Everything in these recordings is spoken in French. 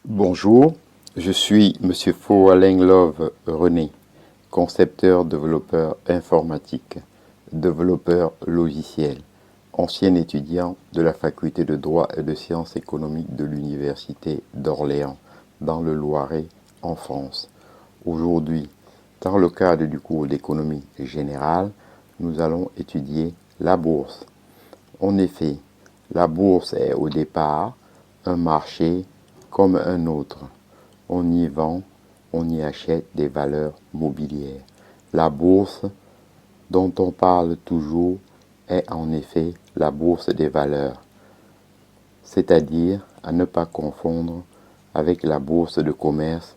Bonjour, je suis Monsieur Fo-Alain-Love René, concepteur, développeur informatique, développeur logiciel, ancien étudiant de la faculté de droit et de sciences économiques de l'Université d'Orléans, dans le Loiret, en France. Aujourd'hui, dans le cadre du cours d'économie générale, nous allons étudier la bourse. En effet, la bourse est au départ un marché comme un autre. On y vend, on y achète des valeurs mobilières. La bourse dont on parle toujours est en effet la bourse des valeurs, c'est-à-dire à ne pas confondre avec la bourse de commerce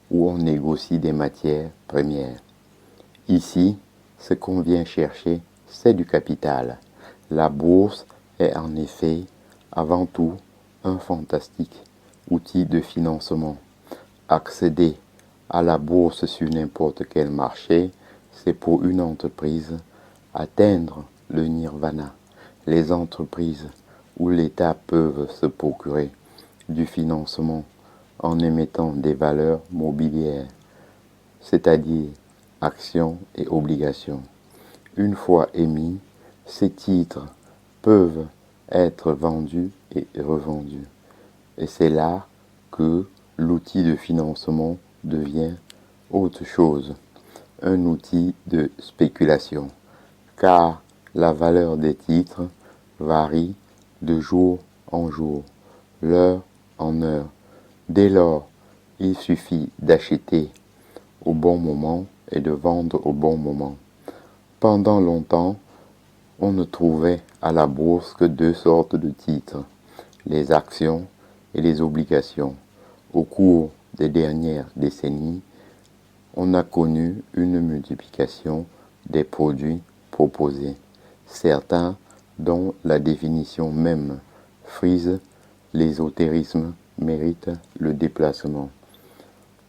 où on négocie des matières premières. Ici, ce qu'on vient chercher, c'est du capital. La bourse est en effet, avant tout, un fantastique outil de financement. Accéder à la bourse sur n'importe quel marché, c'est pour une entreprise atteindre le nirvana. Les entreprises où l'État peut se procurer du financement en émettant des valeurs mobilières, c'est-à-dire actions et obligations. Une fois émis, ces titres peuvent être vendus et revendus. Et c'est là que l'outil de financement devient autre chose, un outil de spéculation, car la valeur des titres varie de jour en jour, l'heure en heure. Dès lors, il suffit d'acheter au bon moment et de vendre au bon moment. Pendant longtemps, on ne trouvait à la bourse que deux sortes de titres, les actions et les obligations. Au cours des dernières décennies, on a connu une multiplication des produits proposés. Certains, dont la définition même frise l'ésotérisme, méritent le déplacement.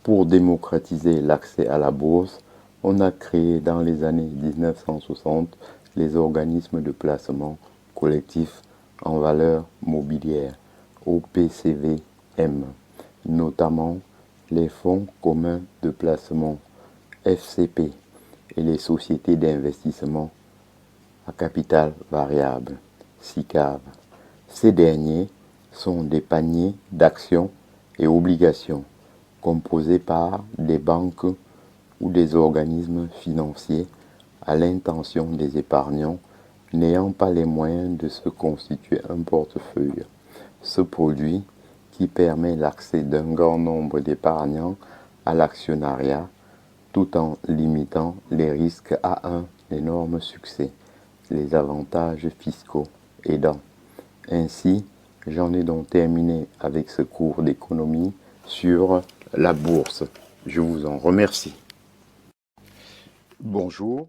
Pour démocratiser l'accès à la bourse, on a créé dans les années 1960 les organismes de placement collectif en valeurs mobilières, OPCVM, notamment les fonds communs de placement, FCP, et les sociétés d'investissement à capital variable, SICAV. Ces derniers sont des paniers d'actions et obligations composés par des banques ou des organismes financiers à l'intention des épargnants n'ayant pas les moyens de se constituer un portefeuille. Ce produit, qui permet l'accès d'un grand nombre d'épargnants à l'actionnariat tout en limitant les risques, a un énorme succès, les avantages fiscaux aidant. Ainsi, j'en ai donc terminé avec ce cours d'économie sur la bourse. Je vous en remercie. Bonjour.